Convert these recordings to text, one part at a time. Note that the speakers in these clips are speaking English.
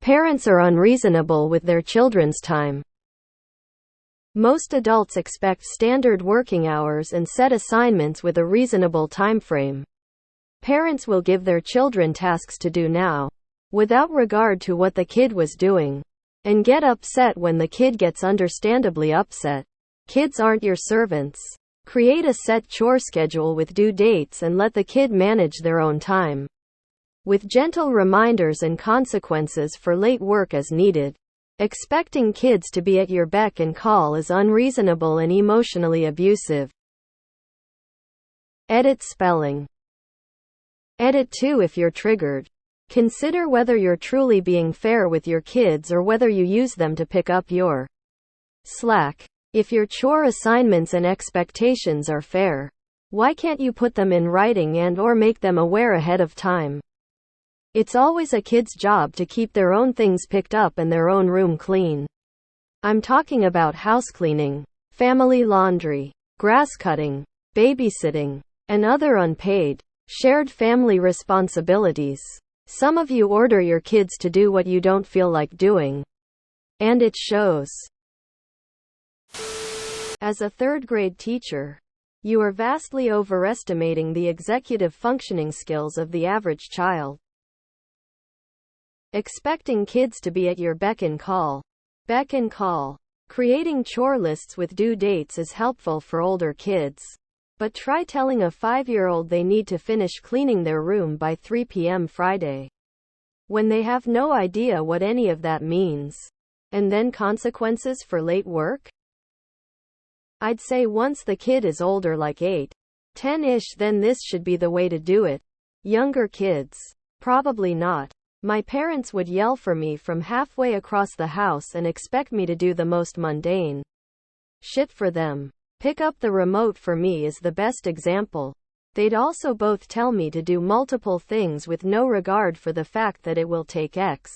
Parents are unreasonable with their children's time. Most adults expect standard working hours and set assignments with a reasonable time frame. Parents will give their children tasks to do now, without regard to what the kid was doing, and get upset when the kid gets understandably upset. Kids aren't your servants. Create a set chore schedule with due dates and let the kid manage their own time, with gentle reminders and consequences for late work as needed. Expecting kids to be at your beck and call is unreasonable and emotionally abusive. Edit spelling. Edit 2 if you're triggered. Consider whether you're truly being fair with your kids or whether you use them to pick up your slack. If your chore assignments and expectations are fair, why can't you put them in writing and/or make them aware ahead of time? It's always a kid's job to keep their own things picked up and their own room clean. I'm talking about house cleaning, family laundry, grass cutting, babysitting, and other unpaid, shared family responsibilities. Some of you order your kids to do what you don't feel like doing, and it shows. As a third-grade teacher, you are vastly overestimating the executive functioning skills of the average child. Expecting kids to be at your beck and call. Beck and call. Creating chore lists with due dates is helpful for older kids. But try telling a 5-year-old they need to finish cleaning their room by 3 p.m. Friday, when they have no idea what any of that means. And then consequences for late work? I'd say once the kid is older, like 8, 10-ish, then this should be the way to do it. Younger kids, probably not. My parents would yell for me from halfway across the house and expect me to do the most mundane shit for them. Pick up the remote for me is the best example. They'd also both tell me to do multiple things with no regard for the fact that it will take X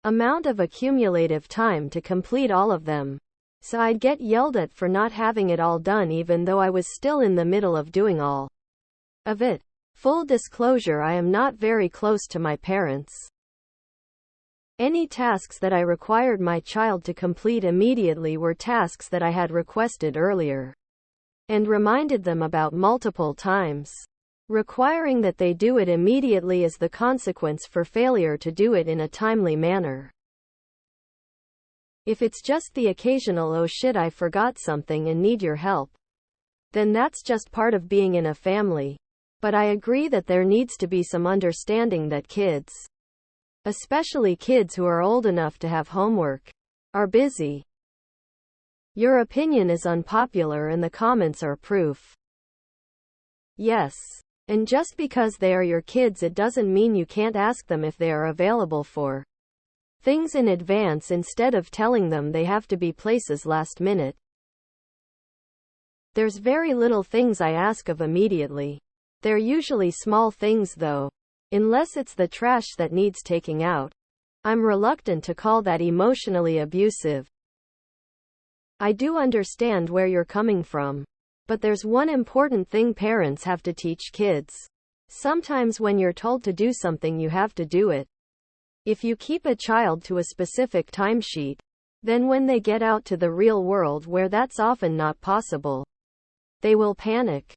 amount of accumulative time to complete all of them. So I'd get yelled at for not having it all done even though I was still in the middle of doing all of it. Full disclosure, I am not very close to my parents. Any tasks that I required my child to complete immediately were tasks that I had requested earlier and reminded them about multiple times. Requiring that they do it immediately is the consequence for failure to do it in a timely manner. If it's just the occasional "oh shit, I forgot something and need your help," then that's just part of being in a family. But I agree that there needs to be some understanding that kids, especially kids who are old enough to have homework, are busy. Your opinion is unpopular and the comments are proof. Yes. And just because they are your kids, it doesn't mean you can't ask them if they are available for things in advance instead of telling them they have to be places last minute. There's very little things I ask of immediately. They're usually small things though. Unless it's the trash that needs taking out. I'm reluctant to call that emotionally abusive. I do understand where you're coming from. But there's one important thing parents have to teach kids. Sometimes when you're told to do something, you have to do it. If you keep a child to a specific timesheet, then when they get out to the real world where that's often not possible, they will panic.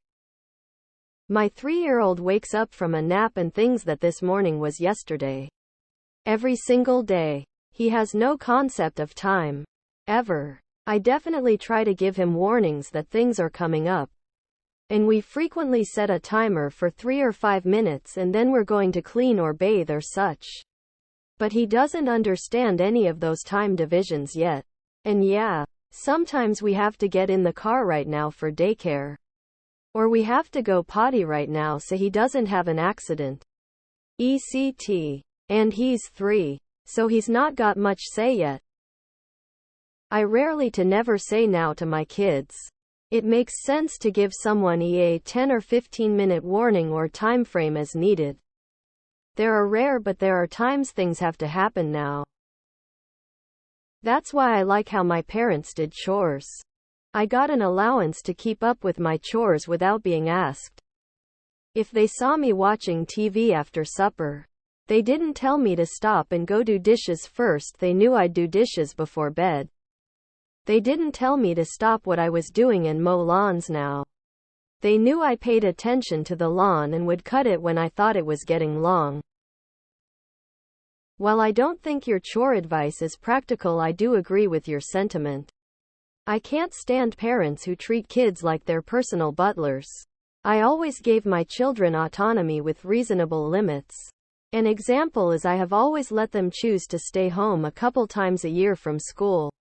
My 3-year-old wakes up from a nap and thinks that this morning was yesterday. Every single day. He has no concept of time. Ever. I definitely try to give him warnings that things are coming up. And we frequently set a timer for 3 or 5 minutes and then we're going to clean or bathe or such. But he doesn't understand any of those time divisions yet. And yeah, sometimes we have to get in the car right now for daycare. Or we have to go potty right now so he doesn't have an accident. ECT. And he's 3, so he's not got much say yet. I rarely to never say now to my kids. It makes sense to give someone a 10 or 15 minute warning or time frame as needed. There are rare, but there are times things have to happen now. That's why I like how my parents did chores. I got an allowance to keep up with my chores without being asked. If they saw me watching TV after supper, They didn't tell me to stop and go do dishes first, they knew I'd do dishes before bed. They didn't tell me to stop what I was doing and mow lawns now. They knew I paid attention to the lawn and would cut it when I thought it was getting long. While I don't think your chore advice is practical, I do agree with your sentiment. I can't stand parents who treat kids like their personal butlers. I always gave my children autonomy with reasonable limits. An example is I have always let them choose to stay home a couple times a year from school.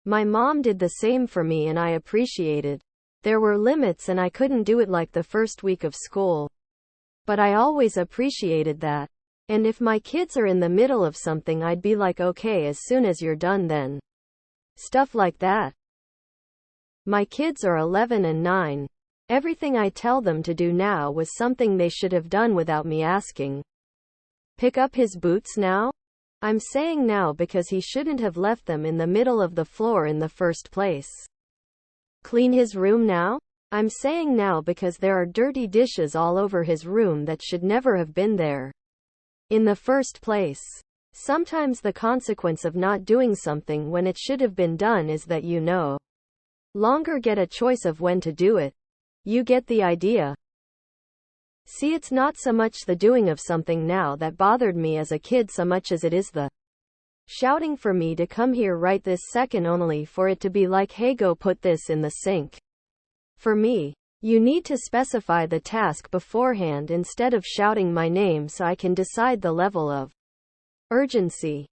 My mom did the same for me and I appreciated. There were limits and I couldn't do it like the first week of school. But I always appreciated that. And if my kids are in the middle of something, I'd be like, okay, as soon as you're done then. Stuff like that. My kids are 11 and 9. Everything I tell them to do now was something they should have done without me asking. Pick up his boots now? I'm saying now because he shouldn't have left them in the middle of the floor in the first place. Clean his room now? I'm saying now because there are dirty dishes all over his room that should never have been there in the first place. Sometimes the consequence of not doing something when it should have been done is that you no longer get a choice of when to do it. You get the idea. See, it's not so much the doing of something now that bothered me as a kid so much as it is the shouting for me to come here right this second, only for it to be like, hey, go put this in the sink. For me, you need to specify the task beforehand instead of shouting my name so I can decide the level of urgency.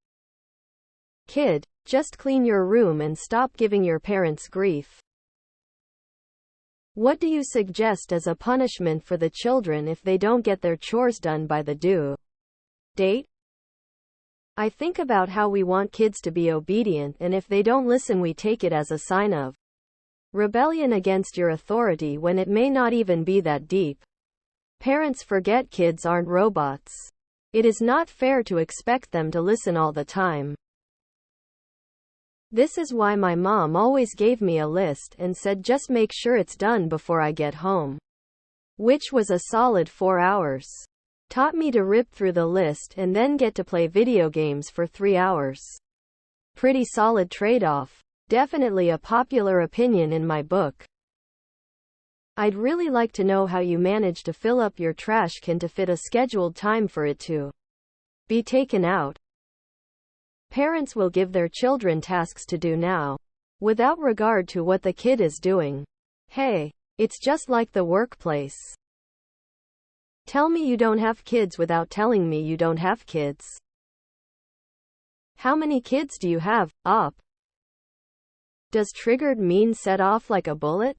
Kid, just clean your room and stop giving your parents grief. What do you suggest as a punishment for the children if they don't get their chores done by the due date? I think about how we want kids to be obedient, and if they don't listen, we take it as a sign of rebellion against your authority when it may not even be that deep. Parents forget kids aren't robots. It is not fair to expect them to listen all the time. This is why my mom always gave me a list and said just make sure it's done before I get home. Which was a solid 4 hours. Taught me to rip through the list and then get to play video games for 3 hours. Pretty solid trade-off. Definitely a popular opinion in my book. I'd really like to know how you manage to fill up your trash can to fit a scheduled time for it to be taken out. Parents will give their children tasks to do now, without regard to what the kid is doing. Hey, it's just like the workplace. Tell me you don't have kids without telling me you don't have kids. How many kids do you have? Up. Does triggered mean set off like a bullet?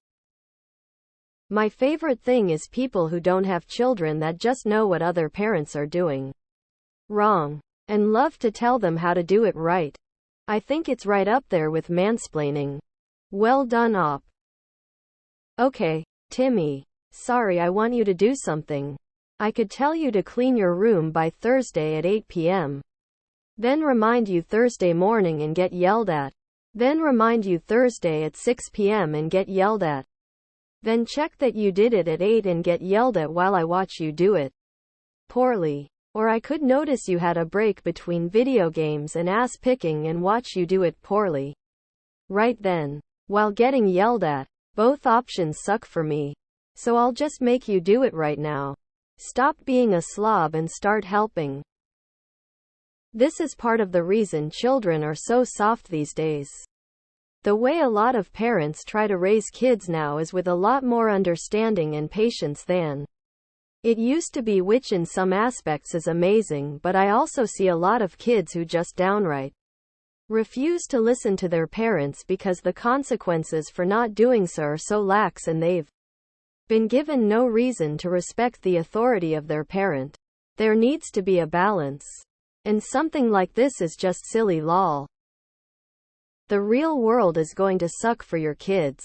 My favorite thing is people who don't have children that just know what other parents are doing wrong and love to tell them how to do it right. I think it's right up there with mansplaining. Well done, Op. Okay, Timmy. Sorry, I want you to do something. I could tell you to clean your room by Thursday at 8 p.m. Then remind you Thursday morning and get yelled at. Then remind you Thursday at 6 p.m. and get yelled at. Then check that you did it at 8 and get yelled at while I watch you do it poorly. Or I could notice you had a break between video games and ass picking and watch you do it poorly right then, while getting yelled at. Both options suck for me. So I'll just make you do it right now. Stop being a slob and start helping. This is part of the reason children are so soft these days. The way a lot of parents try to raise kids now is with a lot more understanding and patience than it used to be, which in some aspects is amazing, but I also see a lot of kids who just downright refuse to listen to their parents because the consequences for not doing so are so lax and they've been given no reason to respect the authority of their parent. There needs to be a balance. And something like this is just silly lol. The real world is going to suck for your kids.